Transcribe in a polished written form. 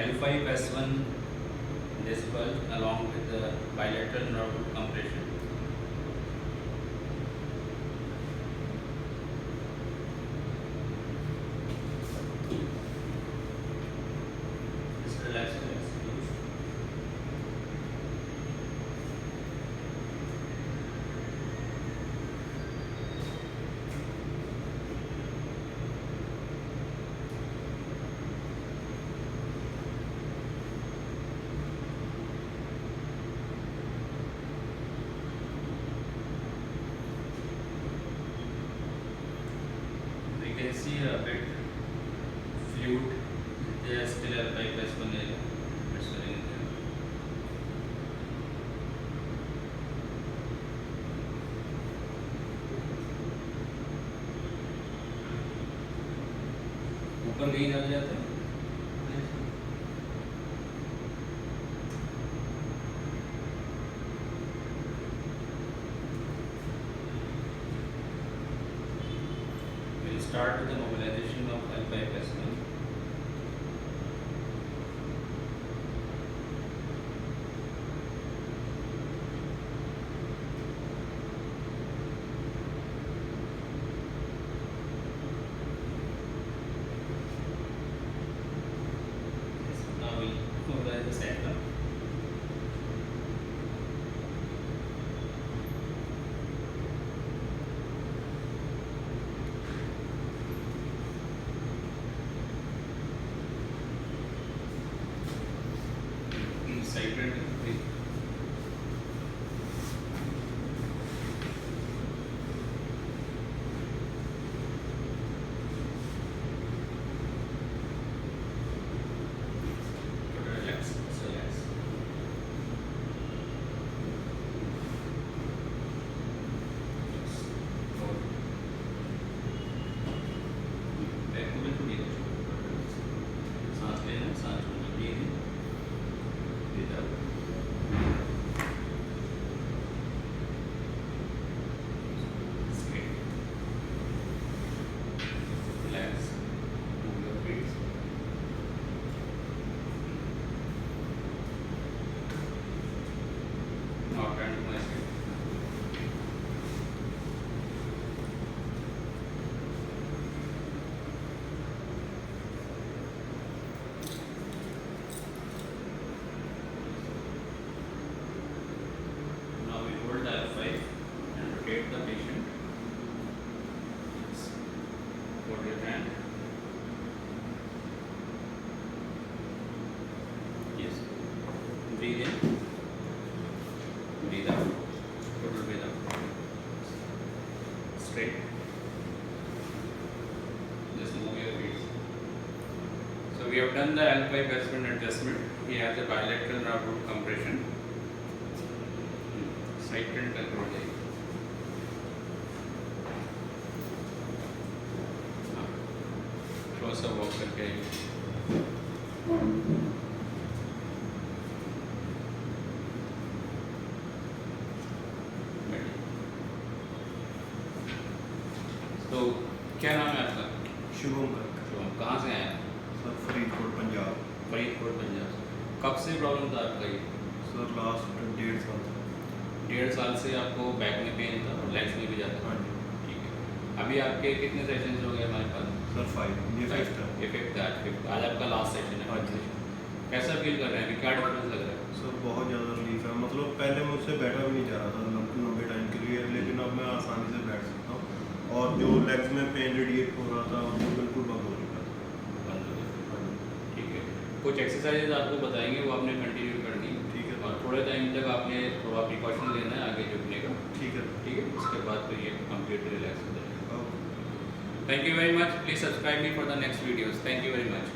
L5S1 this pulse along with the bilateral nerve root compression. Just relax your legs, please. We can see a bit fluid. There is still L5S1 area. It's very there. ऊपर कहीं डाल जाता है we'll start with the mobilization of L5S1. Now we'll mobilize the sacrum. Sacred breathe. Relax, just relax. Yes. Hold. Back को बिल्कुल नहीं छोड़ो. सांस लेना, सांस छोड़ना. Breathe in. Breathe out. Straight. Relax. Move your feet. Now turn to my side. Now we hold the L5 and rotate the patient. Yes. Hold your hand. Yes. Breathe in. Breathe out. Total breathe out. Straight. Just move your feet. So we have done the L5S1 adjustment. He has a bilateral nerve root compression. Side tilt control जाएगी. हाँ. थोड़ा सा walk करके आइए. बैठिए. तो क्या नाम है आपका? शुभम गर्ग शुभम. कहाँ से आए हैं? सर, फरीदकोट पंजाब। फरीदकोट पंजाब. कब से प्रॉब्लम था आपका ये? सर लास्ट 1.5 साल से। 1.5 साल से आपको बैक में पेन था और लेग्स में भी जाता था. हाँ जी। ठीक है. अभी आपके कितने सेशंस हो गए हमारे पास? सर 5 ये 5th है। ये फिफ्थ है. आज फिफ्थ. आज आपका लास्ट सेशन है. हाँ जी। कैसा फील कर रहे हैं? अभी क्या डिफरेंस लग रहा है? सर बहुत ज़्यादा रिलीफ है, मतलब पहले मुझसे बैठा भी नहीं जा रहा था लंबे टाइम के लिए, लेकिन अब मैं आसानी से बैठ सकता हूँ और जो लेग्स में पेन रेडिएट हो रहा था वो बिल्कुल बंद हो चुका था। बंद हो गया. हाँ जी। ठीक है. कुछ एक्सरसाइजेज आपको बताएंगे, वो आपने कंटिन्यू करनी है. ठीक है। और थोड़े टाइम तक आपने थोड़ा प्रिकॉशन लेना है आगे झुकने का. ठीक है। ठीक है. उसके बाद फिर ये कंप्लीट रिलैक्स हो जाएगा. Okay. Thank you very much. Please subscribe me for the next videos. Thank you very much.